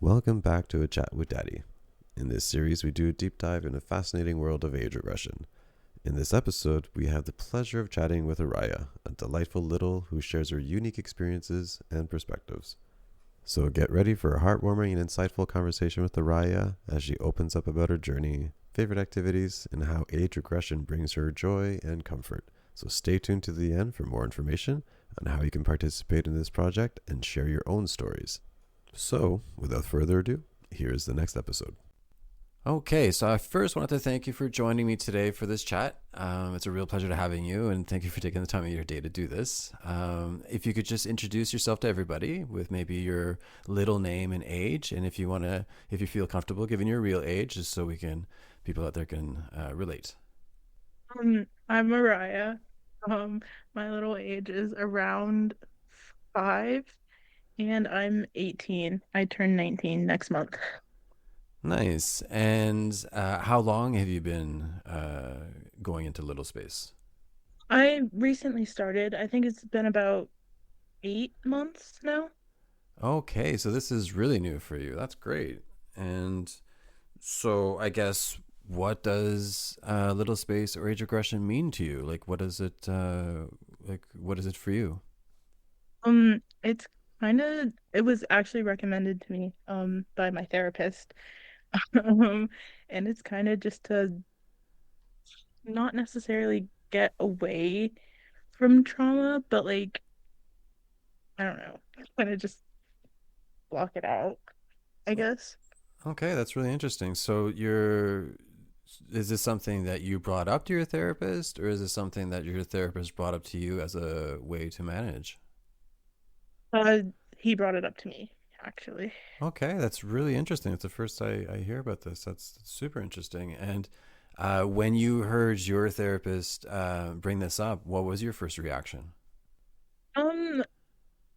Welcome back to A Chat with Daddy. In this series, we do a deep dive in the fascinating world of age regression. In this episode, we have the pleasure of chatting with Araya, a delightful little who shares her unique experiences and perspectives. So get ready for a heartwarming and insightful conversation with Araya as she opens up about her journey, favorite activities, and how age regression brings her joy and comfort. So stay tuned to the end for more information on how you can participate in this project and share your own stories. So, without further ado, here's the next episode. Okay, so I first wanted to thank you for joining me today for this chat. It's a real pleasure to having you, and thank you for taking the time of your day to do this. If you could just introduce yourself to everybody with maybe your little name and age, and if you feel comfortable giving your real age, just so people out there can relate. I'm Mariah. My little age is around 5, and I'm 18. I turn 19 next month. Nice. And how long have you been going into Little Space? I recently started. I think it's been about 8 months now. Okay, so this is really new for you. That's great. And so I guess what does little space or age regression mean to you? Like, what does it what is it for you? It's it was actually recommended to me by my therapist. Um, and it's kind of just to not necessarily get away from trauma, but like I don't know, kind of just block it out, I guess. Okay, that's really interesting. So you're is this something that you brought up to your therapist, or is this something that your therapist brought up to you as a way to manage? Uh, he brought it up to me, actually. Okay, that's really interesting. It's the first I hear about this. That's super interesting. And when you heard your therapist bring this up, what was your first reaction? Um,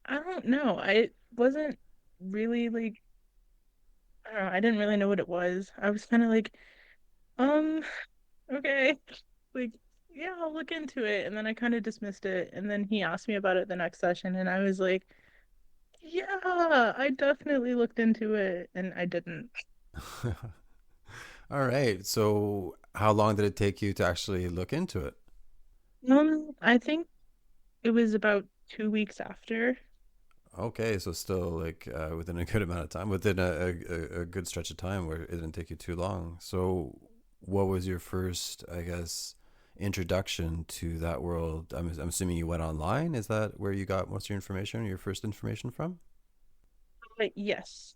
I don't know. I wasn't really like, I don't know, I didn't really know what it was. I was kind of like, um, okay, like, yeah, I'll look into it. And then I kind of dismissed it. And then he asked me about it the next session, and I was like, yeah, I definitely looked into it, and I didn't. All right. So, how long did it take you to actually look into it? I think it was about 2 weeks after. Okay, so still like within a good amount of time, within a good stretch of time where it didn't take you too long. So, what was your first, I guess, introduction to that world? I'm assuming you went online. Is that where you got most of your information, your first information from? But yes.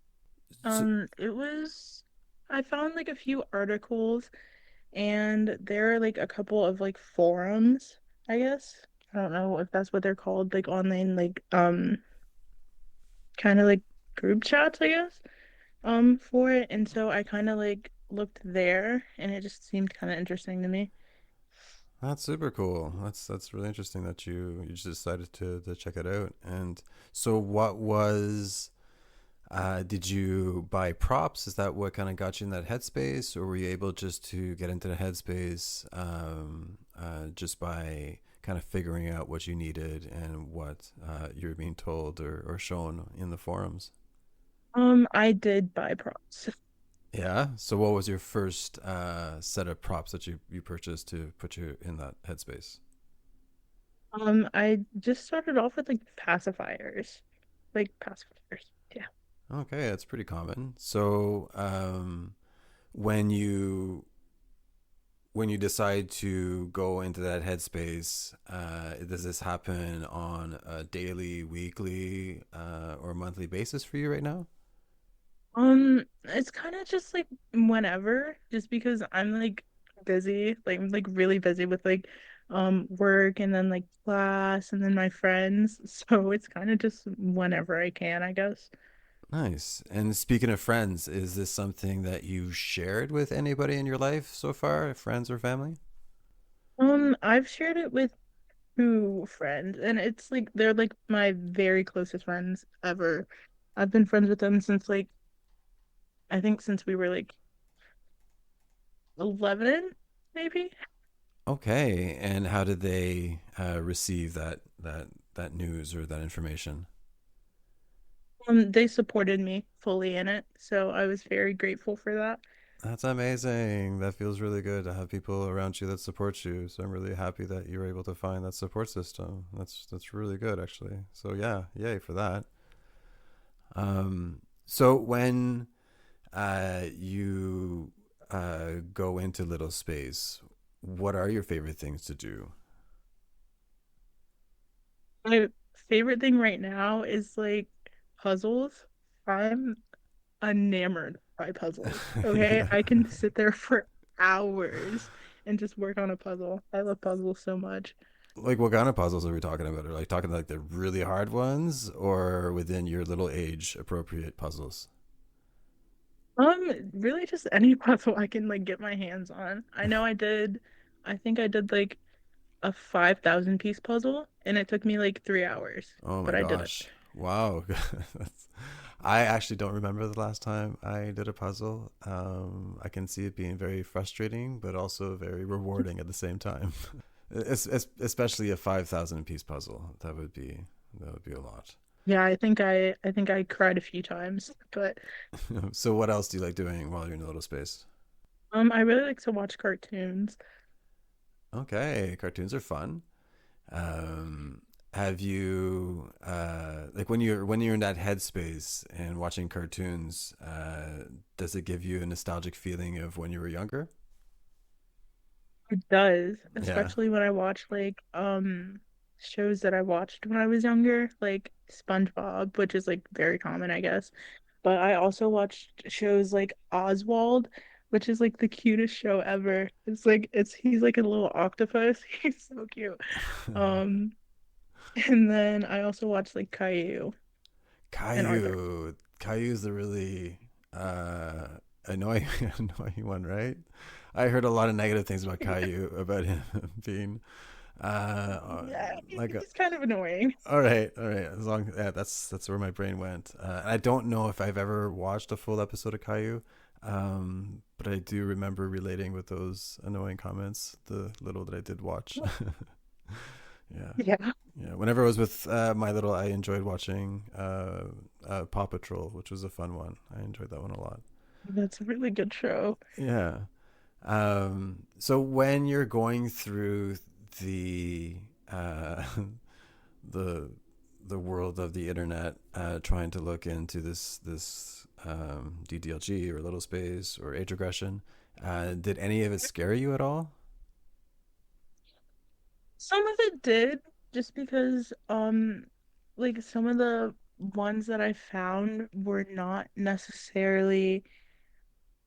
So, It was, I found like a few articles, and there are like a couple of like forums, I guess. I don't know if that's what they're called, like online, like kind of like group chats, I guess, for it. And so I kind of like looked there, and it just seemed kind of interesting to me. that's super cool. That's really interesting that you just decided to check it out. And so, what was did you buy props? Is that what kind of got you in that headspace, or were you able just to get into the headspace just by kind of figuring out what you needed and what you're being told or shown in the forums? I did buy props. Yeah. So, what was your first set of props that you purchased to put you in that headspace? I just started off with like pacifiers, like pacifiers. Yeah. Okay, that's pretty common. So, when you when you decide to go into that headspace, does this happen on a daily, weekly, or monthly basis for you right now? It's kind of just like whenever, just because I'm like busy, like I'm like really busy with like work and then like class and then my friends. So it's kind of just whenever I can, I guess. Nice. And speaking of friends, is this something that you shared with anybody in your life so far, friends or family? I've shared it with 2 friends, and it's like they're like my very closest friends ever. I've been friends with them since like I think since we were like 11, maybe. Okay. And how did they receive that news or that information? They supported me fully in it, so I was very grateful for that. That's amazing. That feels really good to have people around you that support you. So I'm really happy that you were able to find that support system. That's really good actually. So yeah, yay for that. So when you go into Little Space, what are your favorite things to do? My favorite thing right now is like puzzles. I'm enamored by puzzles. Okay, Yeah. I can sit there for hours and just work on a puzzle. I love puzzles so much. Like what kind of puzzles are we talking about? Are like talking like the really hard ones or within your little age appropriate puzzles? Really just any puzzle I can like get my hands on. I think I did like a 5,000 piece puzzle and it took me like 3 hours, Oh my but I did it. gosh. Wow. I actually don't remember the last time I did a puzzle. I can see it being very frustrating, but also very rewarding at the same time. Especially a 5,000 piece puzzle. That would be a lot. Yeah, I think I cried a few times, but So what else do you like doing while you're in the little space? I really like to watch cartoons. Okay, cartoons are fun. Um, have you like when you're in that headspace and watching cartoons? Does it give you a nostalgic feeling of when you were younger? It does, Yeah. especially when I watch like shows that I watched when I was younger, like SpongeBob, which is like very common, I guess. But I also watched shows like Oswald, which is like the cutest show ever. It's he's like a little octopus. He's so cute. Um, and then I also watched like Caillou and Arthur. Caillou's the really uh, annoying annoying one, right? I heard a lot of negative things about Caillou about him being Yeah, like a, he's kind of annoying. all right. As long yeah, that's where my brain went. I don't know if I've ever watched a full episode of Caillou, but I do remember relating with those annoying comments. The little that I did watch. Yeah, Yeah, yeah. Whenever I was with my little, I enjoyed watching Paw Patrol, which was a fun one. I enjoyed that one a lot. that's a really good show. Yeah. So when you're going through the the the world of the internet, trying to look into this DDLG or little space or age regression, did any of it scare you at all? Some of it did, just because like some of the ones that I found were not necessarily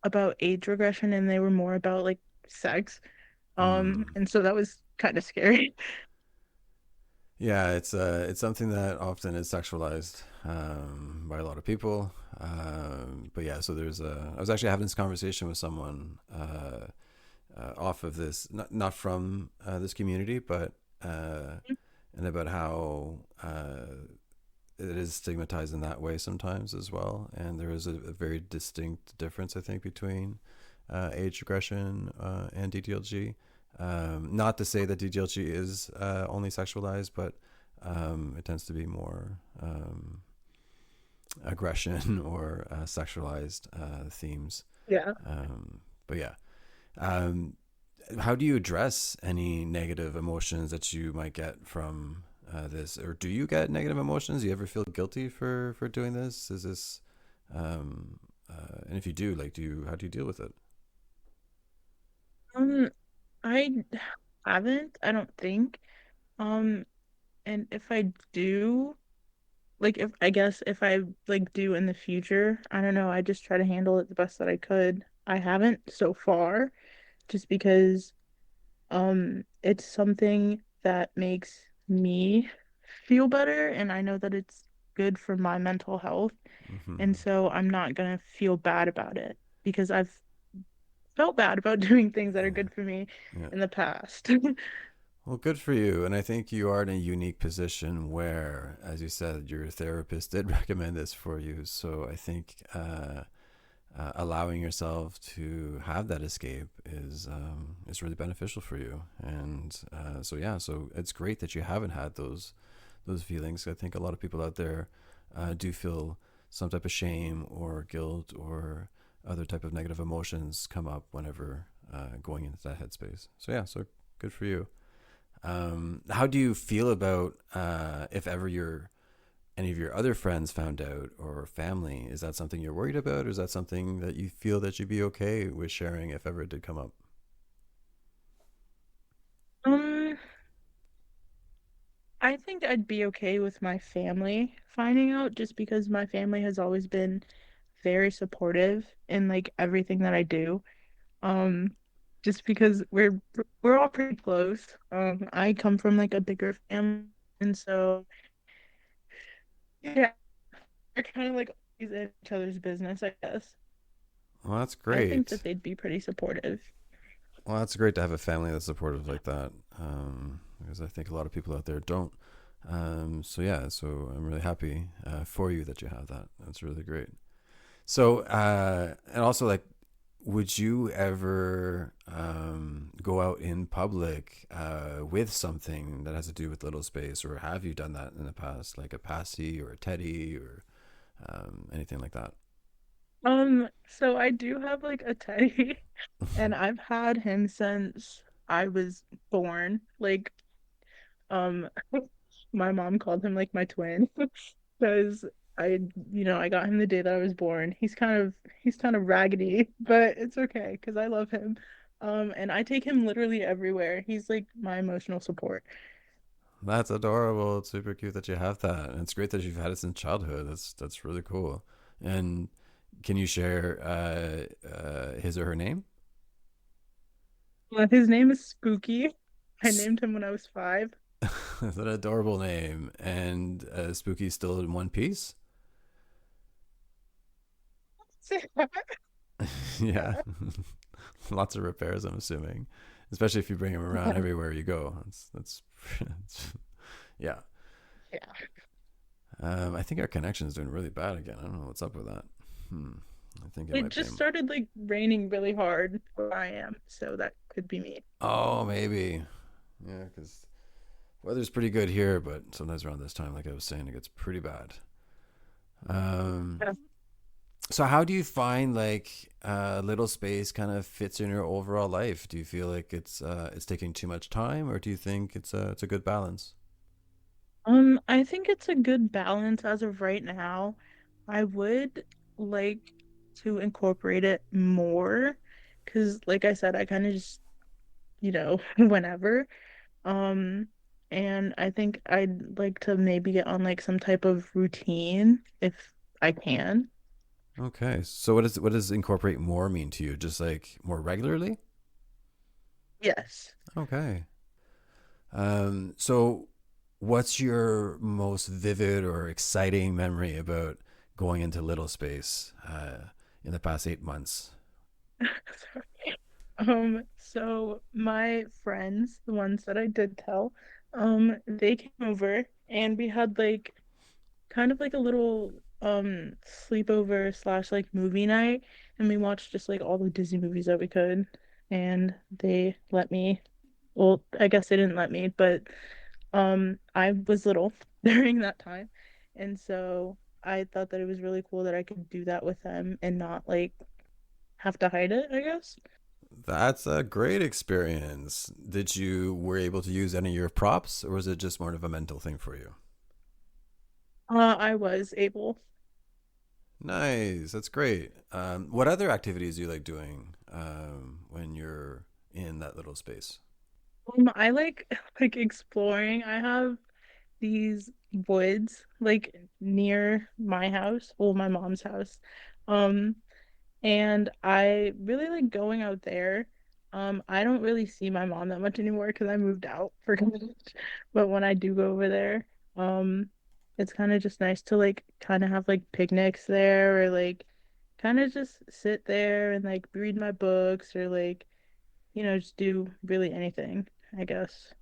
about age regression and they were more about like sex. Hmm. And so that was kind of scary. Yeah, it's something that often is sexualized by a lot of people. But yeah, so I was actually having this conversation with someone off of this, not from this community, but and about how it is stigmatized in that way sometimes as well. And there is a very distinct difference, I think, between age regression and DDLG. Not to say that DDLG is only sexualized, but it tends to be more aggression or sexualized themes. Yeah. But yeah, um, how do you address any negative emotions that you might get from this, or do you get negative emotions? Do you ever feel guilty for doing this? Is this, um, and if you do, like, how do you deal with it? Um, I haven't, I don't think. Um, and if I do, like if I guess if I like do in the future, I don't know, I just try to handle it the best that I could. I haven't so far, just because it's something that makes me feel better and I know that it's good for my mental health. And Hmm. so I'm not gonna feel bad about it because I've felt bad about doing things that are Yeah, good for me yeah. in the past. Well, good for you. And I think you are in a unique position where, as you said, your therapist did recommend this for you. So I think allowing yourself to have that escape is really beneficial for you. And so yeah, so it's great that you haven't had those feelings. I think a lot of people out there do feel some type of shame or guilt or other type of negative emotions come up whenever going into that headspace. So yeah, so good for you. How do you feel about if ever any of your other friends found out or family? Is that something you're worried about, or is that something that you feel that you'd be okay with sharing if ever it did come up? Um, I think I'd be okay with my family finding out just because my family has always been very supportive in like everything that I do. Um, just because we're all pretty close. I come from like a bigger family, and so yeah, we're kind of like always in each other's business, I guess. Well, that's I think that great. they'd be pretty supportive. Well, that's great to have a family that's supportive like that, because I think a lot of people out there don't. So yeah, so I'm really happy for you that you have that. That's really great. So and also like, would you ever go out in public with something that has to do with little space, or have you done that in the past, like a passy or a teddy or anything like that? So I do have like a teddy, and I've had him since I was born. Like, um, my mom called him like my twin because I got him the day that I was born. He's kind of raggedy, but it's okay because I love him. And I take him literally everywhere. He's like my emotional support. That's adorable. It's super cute that you have that, and it's great that you've had it since childhood. That's really cool. And can you share his or her name? His name is Spooky. I named him when I was 5. That's an adorable name. And Spooky's still in one piece. Yeah, lots of repairs. I'm assuming, especially if you bring him around everywhere you go. That's yeah. Yeah. I think our connection is doing really bad again. I don't know what's up with that. Hmm. I think it It might be. just started like raining really hard where I am, so that could be me. Oh, maybe. Yeah, because weather's pretty good here, but sometimes around this time, like I was saying, it gets pretty bad. Um, Yeah. so how do you find like little space kind of fits in your overall life? Do you feel like it's taking too much time, or do you think it's a good balance? I think it's a good balance as of right now. I would like to incorporate it more because, like I said, I kind of just, whenever. Um, and I think I'd like to maybe get on like some type of routine if I can. Okay, so what does incorporate more mean to you? Just like more regularly? Yes. Okay. So what's your most vivid or exciting memory about going into Little Space in the past 8 months? Sorry. So my friends, the ones that I did tell, they came over and we had like kind of like a little sleepover slash like movie night, and we watched just like all the Disney movies that we could, and they let me, well, I guess they didn't let me, but I was little during that time, and so I thought that it was really cool that I could do that with them and not like have to hide it, I guess. That's a great experience. Did you were able to use any of your props, or was it just more of a mental thing for you? I was able. Nice, that's great. What other activities do you like doing when you're in that little space? I like like exploring. I have these woods like near my house, well, my mom's house. Um, and I really like going out there. I don't really see my mom that much anymore because I moved out for college. But when I do go over there, um, it's kind of just nice to like kind of have like picnics there or like kind of just sit there and like read my books or like, just do really anything, I guess.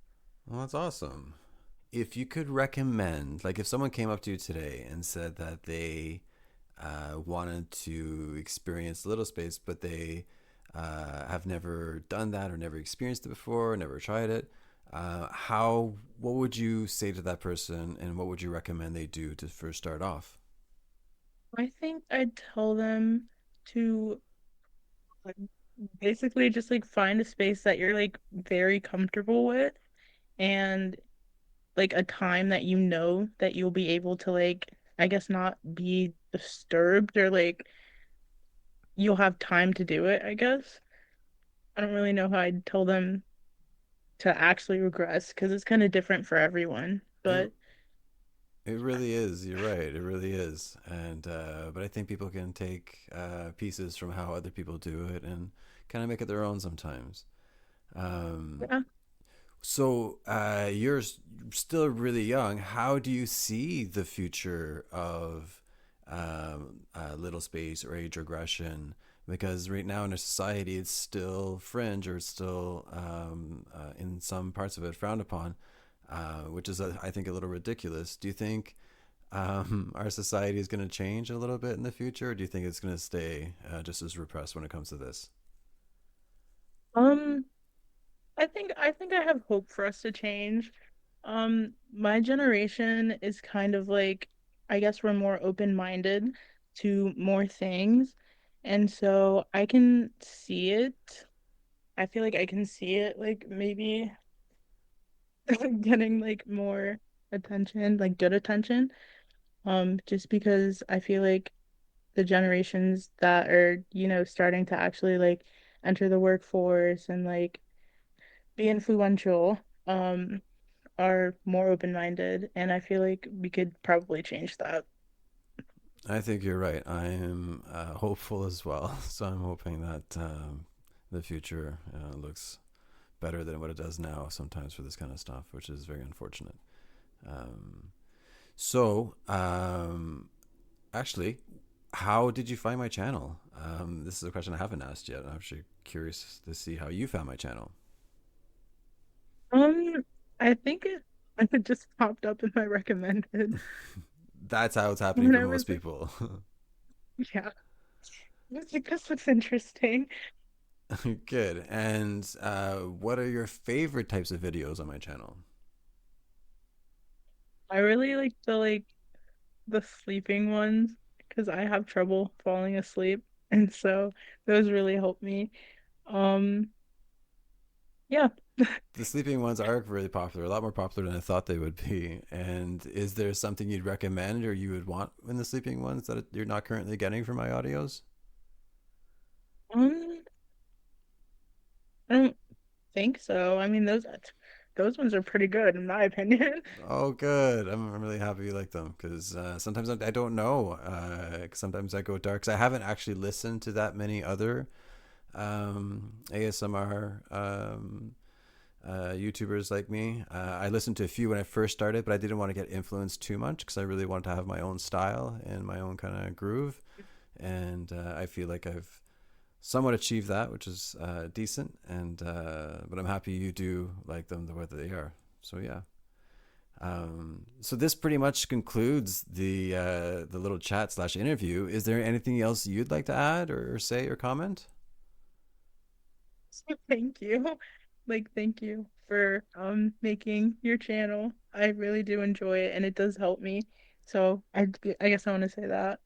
Well, that's awesome. If you could recommend, like if someone came up to you today and said that they wanted to experience Little Space, but they have never done that or never experienced it before, never tried it, what would you say to that person, and what would you recommend they do to first start off? I think I'd tell them to like, basically just like find a space that you're like very comfortable with and like a time that you know that you'll be able to like I guess not be disturbed or like you'll have time to do it, I guess. I don't really know how I'd tell them to actually regress because it's kind of different for everyone. It But it really is. You're right. It really is. And but I think people can take pieces from how other people do it and kind of make it their own sometimes. Um, yeah. so you're still really young. How do you see the future of little space or age regression? Because right now in our society, it's still fringe or it's still in some parts of it frowned upon, which is, I think, a little ridiculous. Do you think our society is going to change a little bit in the future, or do you think it's going to stay just as repressed when it comes to this? Um, I think I have hope for us to change. My generation is kind of like I guess we're more open-minded to more things. And so I can see it. I feel like I can see it like maybe getting like more attention, like good attention. Just because I feel like the generations that are, starting to actually like enter the workforce and like be influential, are more open-minded, and I feel like we could probably change that. I think you're right. I am hopeful as well. So I'm hoping that the future looks better than what it does now sometimes for this kind of stuff, which is very unfortunate. Um, so, actually, how did you find my channel? This is a question I haven't asked yet. I'm actually curious to see how you found my channel. Um, I think it just popped up in my recommended That's how it's happening when for I most was like, people. yeah, I was like, this looks interesting. Good. And what are your favorite types of videos on my channel? I really like the sleeping ones because I have trouble falling asleep, and so those really help me. Um, yeah. The sleeping ones are really popular, a lot more popular than I thought they would be. And is there something you'd recommend or you would want in the sleeping ones that you're not currently getting from my audios? Um, I don't think so. I mean, those ones are pretty good in my opinion. Oh, good. I'm really happy you like them because sometimes I don't know. 'Cause sometimes I go dark. 'Cause I haven't actually listened to that many other ASMR YouTubers like me. I listened to a few when I first started, but I didn't want to get influenced too much because I really wanted to have my own style and my own kind of groove. And I feel like I've somewhat achieved that, which is decent. And but I'm happy you do like them the way that they are. So yeah. So this pretty much concludes the little chat slash interview. Is there anything else you'd like to add or say or comment? So thank you. Thank you for making your channel. I really do enjoy it and it does help me. So I guess I want to say that.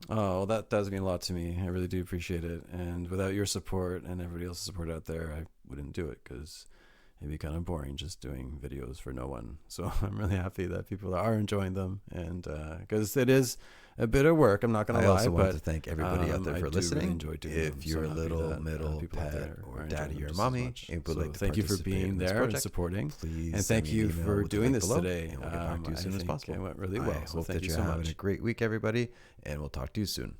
Oh, well, that does mean a lot to me. I really do appreciate it. And without your support and everybody else's support out there, I wouldn't do it because it'd be kind of boring just doing videos for no one. So I'm really happy that people are enjoying them, and because it is a bit of work, I'm not gonna I lie, also wanted but to thank everybody out there I for do really listening. enjoy doing them. If So you're a I'm happy little, that middle, people out pet, there or are daddy, enjoying or them just as mommy, much. and would So like to thank you for participate being in this there and project, supporting, please and send thank me an you email for with the doing link this below, today. and we'll get back to you as I soon as think possible. it went really I well. So hope thank that you you're so having a much. great week, everybody, and we'll talk to you soon.